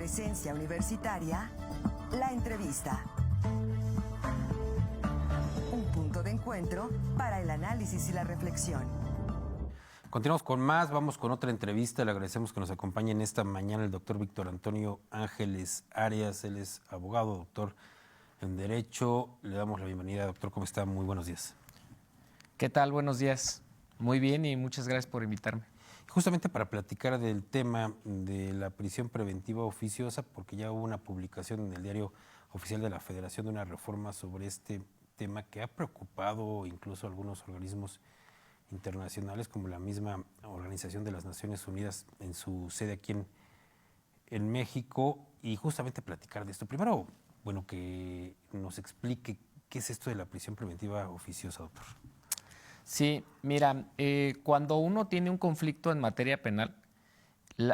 presencia universitaria, la entrevista. Un punto de encuentro para el análisis y la reflexión. Continuamos con más, vamos con otra entrevista. Le agradecemos que nos acompañe en esta mañana el doctor Víctor Antonio Ángeles Arias. Él es abogado, doctor en Derecho. Le damos la bienvenida, doctor. ¿Cómo está? Muy buenos días. ¿Qué tal? Buenos días. Muy bien y muchas gracias por invitarme. Justamente para platicar del tema de la prisión preventiva oficiosa, porque ya hubo una publicación en el Diario Oficial de la Federación de una reforma sobre este tema que ha preocupado incluso a algunos organismos internacionales, como la misma Organización de las Naciones Unidas en su sede aquí en México, y justamente platicar de esto. Primero, bueno, que nos explique qué es esto de la prisión preventiva oficiosa, doctor. Sí, mira, cuando uno tiene un conflicto en materia penal,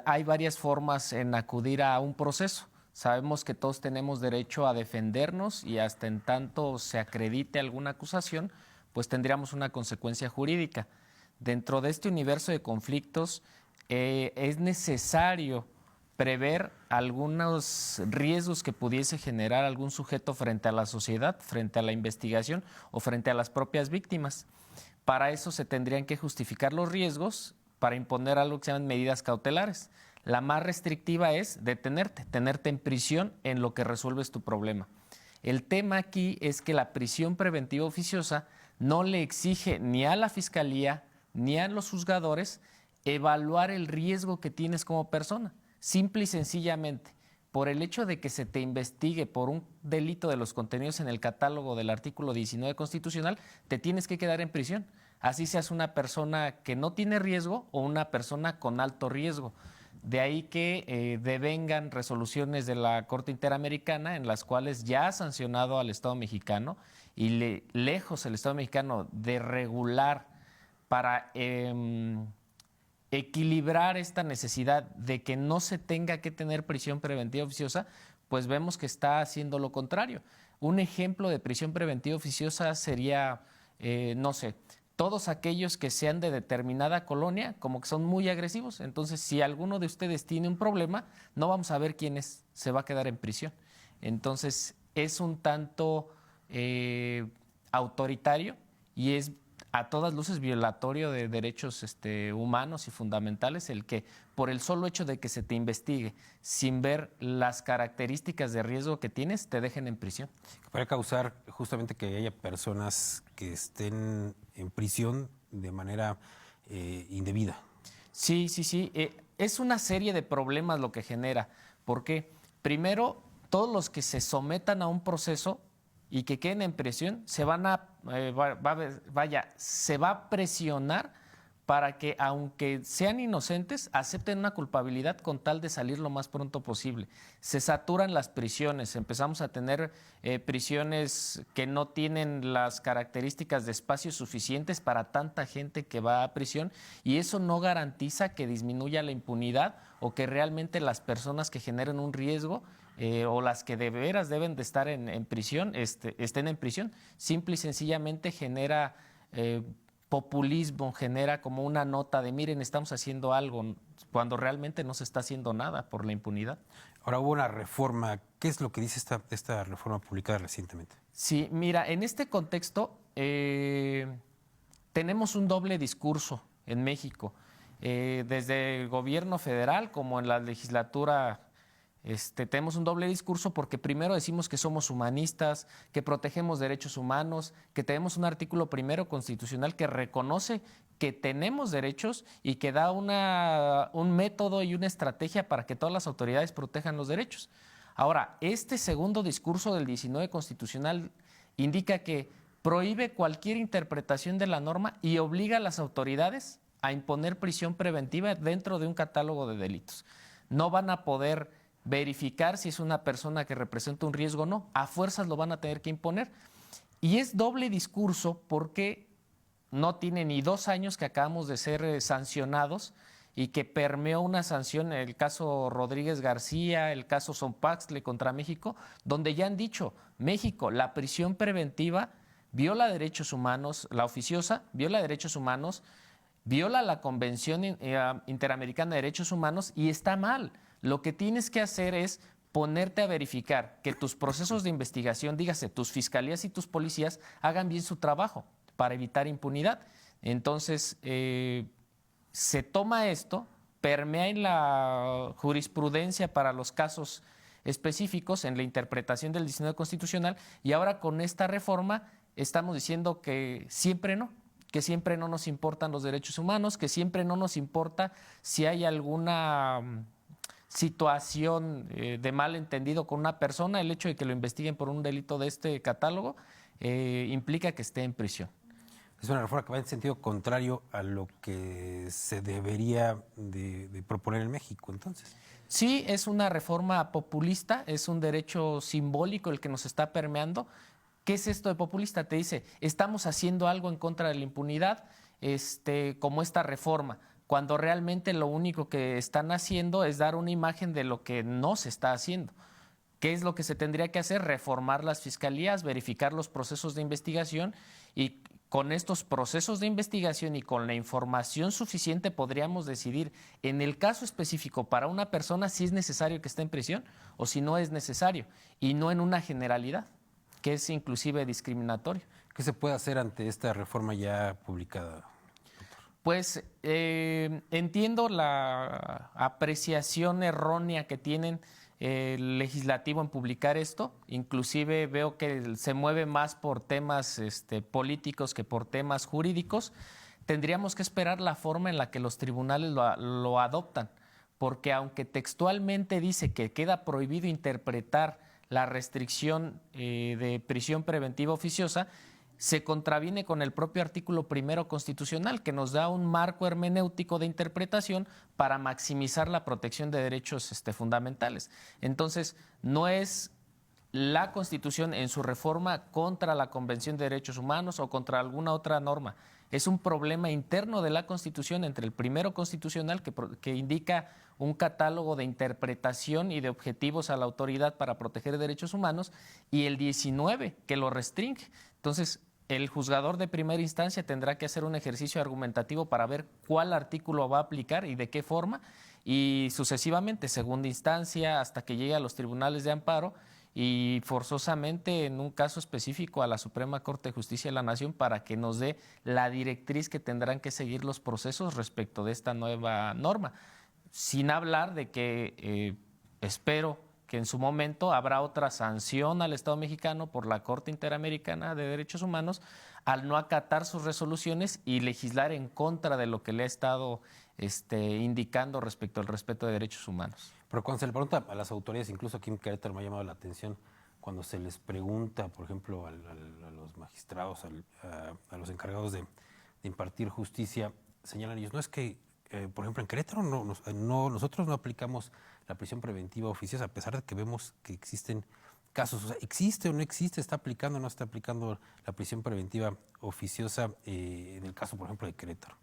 hay varias formas en acudir a un proceso. Sabemos que todos tenemos derecho a defendernos y hasta en tanto se acredite alguna acusación, pues tendríamos una consecuencia jurídica. Dentro de este universo de conflictos es necesario prever algunos riesgos que pudiese generar algún sujeto frente a la sociedad, frente a la investigación o frente a las propias víctimas. Para eso se tendrían que justificar los riesgos para imponer algo que se llaman medidas cautelares. La más restrictiva es tenerte en prisión en lo que resuelves tu problema. El tema aquí es que la prisión preventiva oficiosa no le exige ni a la Fiscalía ni a los juzgadores evaluar el riesgo que tienes como persona. Simple y sencillamente, por el hecho de que se te investigue por un delito de los contenidos en el catálogo del artículo 19 constitucional, te tienes que quedar en prisión. Así seas una persona que no tiene riesgo o una persona con alto riesgo. De ahí que devengan resoluciones de la Corte Interamericana en las cuales ya ha sancionado al Estado mexicano y lejos el Estado mexicano de regular para equilibrar esta necesidad de que no se tenga que tener prisión preventiva oficiosa, pues vemos que está haciendo lo contrario. Un ejemplo de prisión preventiva oficiosa sería, no sé, todos aquellos que sean de determinada colonia, como que son muy agresivos. Entonces, si alguno de ustedes tiene un problema, no vamos a ver quién es, se va a quedar en prisión. Entonces, es un tanto autoritario y es a todas luces violatorio de derechos humanos y fundamentales el que por el solo hecho de que se te investigue sin ver las características de riesgo que tienes, te dejen en prisión. Para causar justamente que haya personas que estén en prisión de manera indebida. Sí. Es una serie de problemas lo que genera. Porque primero, todos los que se sometan a un proceso y que queden en prisión, se va a presionar para que, aunque sean inocentes, acepten una culpabilidad con tal de salir lo más pronto posible. Se saturan las prisiones, empezamos a tener prisiones que no tienen las características de espacios suficientes para tanta gente que va a prisión, y eso no garantiza que disminuya la impunidad o que realmente las personas que generen un riesgo o las que de veras deben de estar en prisión, estén en prisión. Simple y sencillamente genera populismo, genera como una nota de miren, estamos haciendo algo, cuando realmente no se está haciendo nada por la impunidad. Ahora hubo una reforma. ¿Qué es lo que dice esta reforma publicada recientemente? Sí, mira, en este contexto tenemos un doble discurso en México, desde el gobierno federal como en la legislatura. Tenemos un doble discurso porque primero decimos que somos humanistas, que protegemos derechos humanos, que tenemos un artículo primero constitucional que reconoce que tenemos derechos y que da un método y una estrategia para que todas las autoridades protejan los derechos. Ahora, este segundo discurso del 19 constitucional indica que prohíbe cualquier interpretación de la norma y obliga a las autoridades a imponer prisión preventiva dentro de un catálogo de delitos. No van a poder verificar si es una persona que representa un riesgo o no. A fuerzas lo van a tener que imponer. Y es doble discurso porque no tiene ni 2 años que acabamos de ser sancionados y que permeó una sanción, el caso Rodríguez García, el caso Sonpaxtle contra México, donde ya han dicho, México, la prisión preventiva viola derechos humanos, la oficiosa viola derechos humanos, viola la Convención Interamericana de Derechos Humanos y está mal. Lo que tienes que hacer es ponerte a verificar que tus procesos de investigación, dígase, tus fiscalías y tus policías, hagan bien su trabajo para evitar impunidad. Entonces, se toma esto, permea en la jurisprudencia para los casos específicos, en la interpretación del 19 constitucional, y ahora con esta reforma estamos diciendo que siempre no nos importan los derechos humanos, que siempre no nos importa si hay alguna situación de malentendido con una persona. El hecho de que lo investiguen por un delito de este catálogo implica que esté en prisión. Es una reforma que va en sentido contrario a lo que se debería de proponer en México, entonces. Sí, es una reforma populista, es un derecho simbólico el que nos está permeando. ¿Qué es esto de populista? Te dice, estamos haciendo algo en contra de la impunidad, como esta reforma, cuando realmente lo único que están haciendo es dar una imagen de lo que no se está haciendo. ¿Qué es lo que se tendría que hacer? Reformar las fiscalías, verificar los procesos de investigación, y con estos procesos de investigación y con la información suficiente podríamos decidir en el caso específico para una persona si es necesario que esté en prisión o si no es necesario, y no en una generalidad, que es inclusive discriminatorio. ¿Qué se puede hacer ante esta reforma ya publicada? Pues entiendo la apreciación errónea que tienen el legislativo en publicar esto. Inclusive veo que se mueve más por temas políticos que por temas jurídicos. Tendríamos que esperar la forma en la que los tribunales lo adoptan, porque aunque textualmente dice que queda prohibido interpretar la restricción de prisión preventiva oficiosa, se contraviene con el propio artículo 1 constitucional, que nos da un marco hermenéutico de interpretación para maximizar la protección de derechos fundamentales. Entonces, no es la Constitución en su reforma contra la Convención de Derechos Humanos o contra alguna otra norma. Es un problema interno de la Constitución entre el 1 constitucional, que indica un catálogo de interpretación y de objetivos a la autoridad para proteger derechos humanos, y el 19, que lo restringe. Entonces, el juzgador de primera instancia tendrá que hacer un ejercicio argumentativo para ver cuál artículo va a aplicar y de qué forma, y sucesivamente, segunda instancia, hasta que llegue a los tribunales de amparo, y forzosamente en un caso específico a la Suprema Corte de Justicia de la Nación, para que nos dé la directriz que tendrán que seguir los procesos respecto de esta nueva norma. Sin hablar de que espero que en su momento habrá otra sanción al Estado mexicano por la Corte Interamericana de Derechos Humanos al no acatar sus resoluciones y legislar en contra de lo que le ha estado indicando respecto al respeto de derechos humanos. Pero cuando se le pregunta a las autoridades, incluso aquí en Querétaro me ha llamado la atención, cuando se les pregunta, por ejemplo, a los magistrados, a los encargados de impartir justicia, señalan ellos, no es que, por ejemplo, en Querétaro nosotros no aplicamos la prisión preventiva oficiosa, a pesar de que vemos que existen casos. O sea, ¿existe o no existe? ¿Está aplicando o no está aplicando la prisión preventiva oficiosa en el caso, por ejemplo, de Querétaro?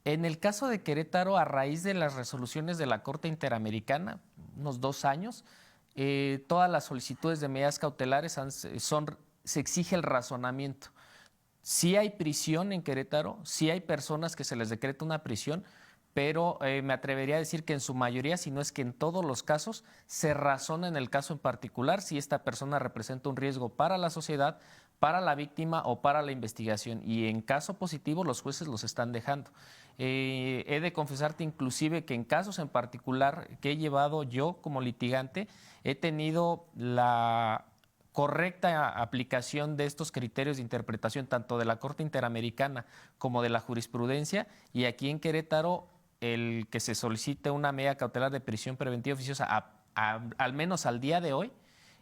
En el caso de Querétaro, a raíz de las resoluciones de la Corte Interamericana, unos 2 años, todas las solicitudes de medidas cautelares se exige el razonamiento. Sí hay prisión en Querétaro, sí hay personas que se les decreta una prisión, pero me atrevería a decir que en su mayoría, si no es que en todos los casos, se razona en el caso en particular si esta persona representa un riesgo para la sociedad, para la víctima o para la investigación. Y en caso positivo, los jueces los están dejando. He de confesarte inclusive que en casos en particular que he llevado yo como litigante, he tenido la correcta aplicación de estos criterios de interpretación tanto de la Corte Interamericana como de la jurisprudencia, y aquí en Querétaro el que se solicite una medida cautelar de prisión preventiva oficiosa al menos al día de hoy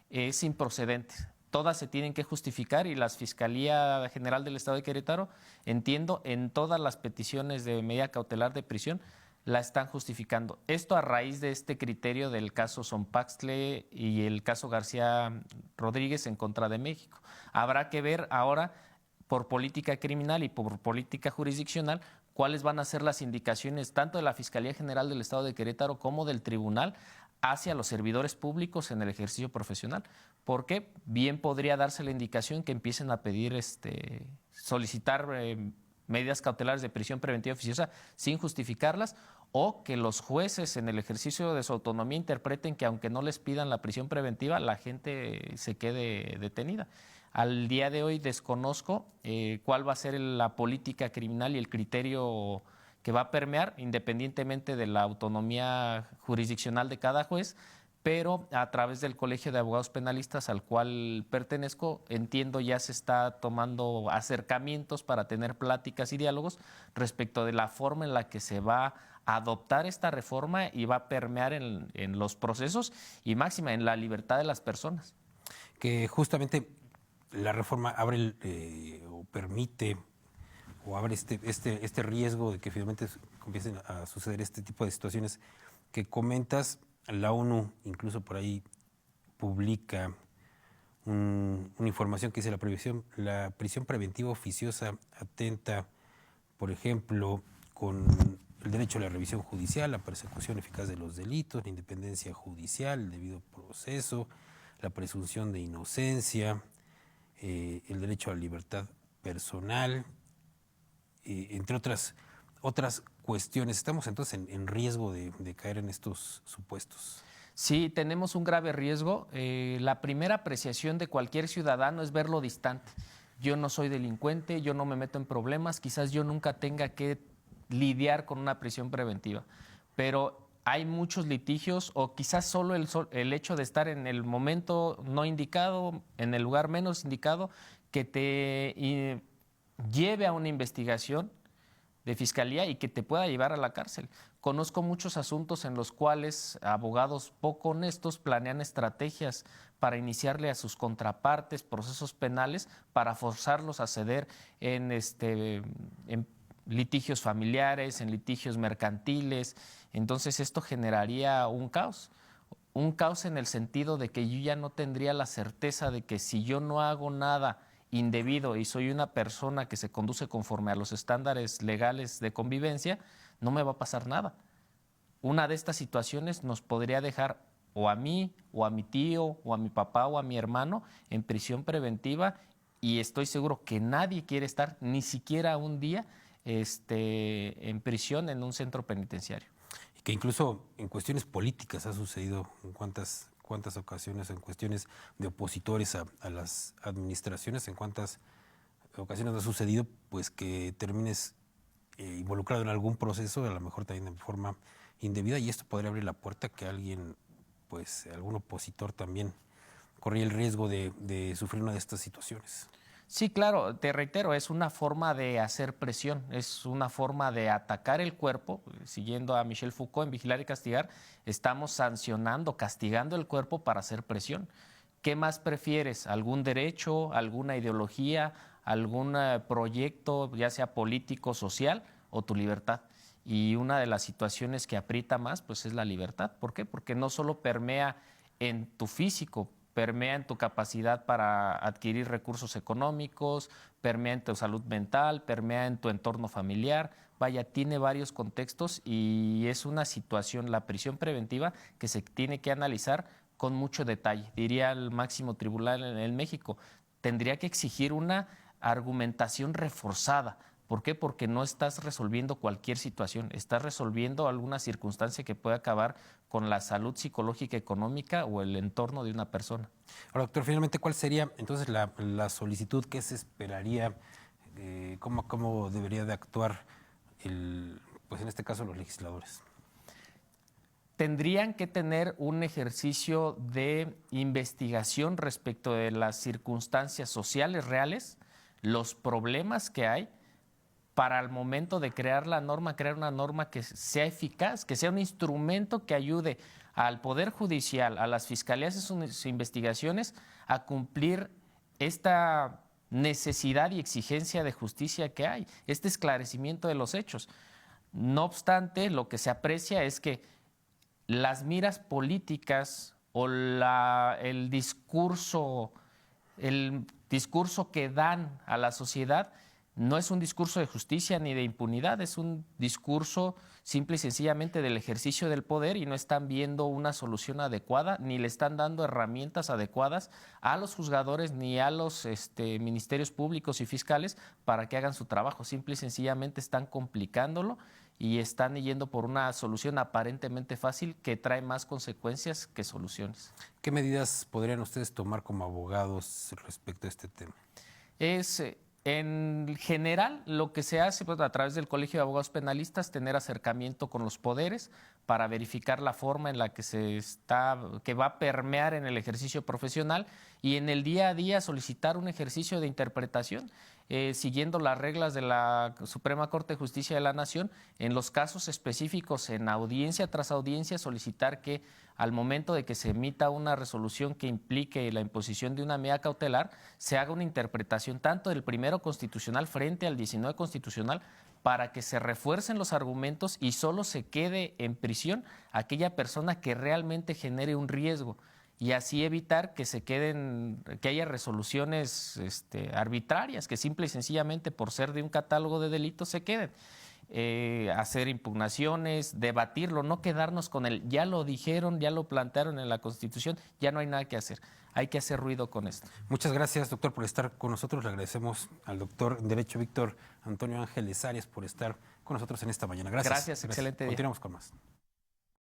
es improcedente. Todas se tienen que justificar, y la Fiscalía General del Estado de Querétaro, entiendo, en todas las peticiones de medida cautelar de prisión la están justificando. Esto a raíz de este criterio del caso Sonpaxtle y el caso García Rodríguez en contra de México. Habrá que ver ahora, por política criminal y por política jurisdiccional, cuáles van a ser las indicaciones tanto de la Fiscalía General del Estado de Querétaro como del tribunal hacia los servidores públicos en el ejercicio profesional, porque bien podría darse la indicación que empiecen a pedir, solicitar medidas cautelares de prisión preventiva oficiosa sin justificarlas, o que los jueces en el ejercicio de su autonomía interpreten que aunque no les pidan la prisión preventiva, la gente se quede detenida. Al día de hoy desconozco cuál va a ser la política criminal y el criterio que va a permear, independientemente de la autonomía jurisdiccional de cada juez, pero a través del Colegio de Abogados Penalistas al cual pertenezco, entiendo ya se está tomando acercamientos para tener pláticas y diálogos respecto de la forma en la que se va a adoptar esta reforma y va a permear en los procesos y máxima en la libertad de las personas. Que justamente la reforma abre o permite o abre este riesgo de que finalmente comiencen a suceder este tipo de situaciones que comentas. La ONU incluso por ahí publica una información que dice la prisión preventiva oficiosa atenta, por ejemplo, con el derecho a la revisión judicial, la persecución eficaz de los delitos, la independencia judicial, el debido proceso, la presunción de inocencia, el derecho a la libertad personal, entre otras cuestiones. Estamos entonces en riesgo de caer en estos supuestos. Sí, tenemos un grave riesgo. La primera apreciación de cualquier ciudadano es verlo distante. Yo no soy delincuente, yo no me meto en problemas, quizás yo nunca tenga que lidiar con una prisión preventiva, pero hay muchos litigios o quizás solo el hecho de estar en el momento no indicado, en el lugar menos indicado, que te lleve a una investigación de fiscalía y que te pueda llevar a la cárcel. Conozco muchos asuntos en los cuales abogados poco honestos planean estrategias para iniciarle a sus contrapartes procesos penales para forzarlos a ceder en litigios familiares, en litigios mercantiles. Entonces esto generaría un caos en el sentido de que yo ya no tendría la certeza de que si yo no hago nada indebido y soy una persona que se conduce conforme a los estándares legales de convivencia, no me va a pasar nada. Una de estas situaciones nos podría dejar o a mí, o a mi tío, o a mi papá, o a mi hermano en prisión preventiva, y estoy seguro que nadie quiere estar ni siquiera un día en prisión en un centro penitenciario. Y que incluso en cuestiones políticas ha sucedido en cuántas ocasiones, en cuestiones de opositores a las administraciones, en cuántas ocasiones ha sucedido pues que termines involucrado en algún proceso, a lo mejor también de forma indebida, y esto podría abrir la puerta a que alguien, pues algún opositor también corría el riesgo de sufrir una de estas situaciones. Sí, claro, te reitero, es una forma de hacer presión, es una forma de atacar el cuerpo. Siguiendo a Michel Foucault en Vigilar y Castigar, estamos sancionando, castigando el cuerpo para hacer presión. ¿Qué más prefieres? ¿Algún derecho, alguna ideología, algún proyecto, ya sea político, social, o tu libertad? Y una de las situaciones que aprieta más, pues es la libertad. ¿Por qué? Porque no solo permea en tu físico, permea en tu capacidad para adquirir recursos económicos, permea en tu salud mental, permea en tu entorno familiar. Vaya, tiene varios contextos y es una situación, la prisión preventiva, que se tiene que analizar con mucho detalle. Diría el máximo tribunal en México, tendría que exigir una argumentación reforzada. ¿Por qué? Porque no estás resolviendo cualquier situación, estás resolviendo alguna circunstancia que puede acabar con la salud psicológica, económica o el entorno de una persona. Ahora, doctor, finalmente, ¿cuál sería entonces la solicitud que se esperaría? ¿Cómo debería de actuar, pues en este caso, los legisladores? Tendrían que tener un ejercicio de investigación respecto de las circunstancias sociales reales, los problemas que hay, para el momento de crear la norma, crear una norma que sea eficaz, que sea un instrumento que ayude al Poder Judicial, a las fiscalías en sus investigaciones, a cumplir esta necesidad y exigencia de justicia que hay, este esclarecimiento de los hechos. No obstante, lo que se aprecia es que las miras políticas o el discurso que dan a la sociedad no es un discurso de justicia ni de impunidad, es un discurso simple y sencillamente del ejercicio del poder, y no están viendo una solución adecuada ni le están dando herramientas adecuadas a los juzgadores ni a los ministerios públicos y fiscales para que hagan su trabajo. Simple y sencillamente están complicándolo y están yendo por una solución aparentemente fácil que trae más consecuencias que soluciones. ¿Qué medidas podrían ustedes tomar como abogados respecto a este tema? En general, lo que se hace pues, a través del Colegio de Abogados Penalistas, tener acercamiento con los poderes para verificar la forma en la que que va a permear en el ejercicio profesional y en el día a día solicitar un ejercicio de interpretación, siguiendo las reglas de la Suprema Corte de Justicia de la Nación, en los casos específicos, en audiencia tras audiencia, solicitar que al momento de que se emita una resolución que implique la imposición de una medida cautelar, se haga una interpretación tanto del primero constitucional frente al 19 constitucional para que se refuercen los argumentos y solo se quede en prisión aquella persona que realmente genere un riesgo y así evitar que que haya resoluciones arbitrarias, que simple y sencillamente por ser de un catálogo de delitos se queden. Hacer impugnaciones, debatirlo, no quedarnos con el ya lo dijeron, ya lo plantearon en la Constitución, ya no hay nada que hacer. Hay que hacer ruido con esto. Muchas gracias, doctor, por estar con nosotros. Le agradecemos al doctor en Derecho Víctor Antonio Ángeles Arias por estar con nosotros en esta mañana. Gracias. Gracias. Excelente día. Continuamos con más.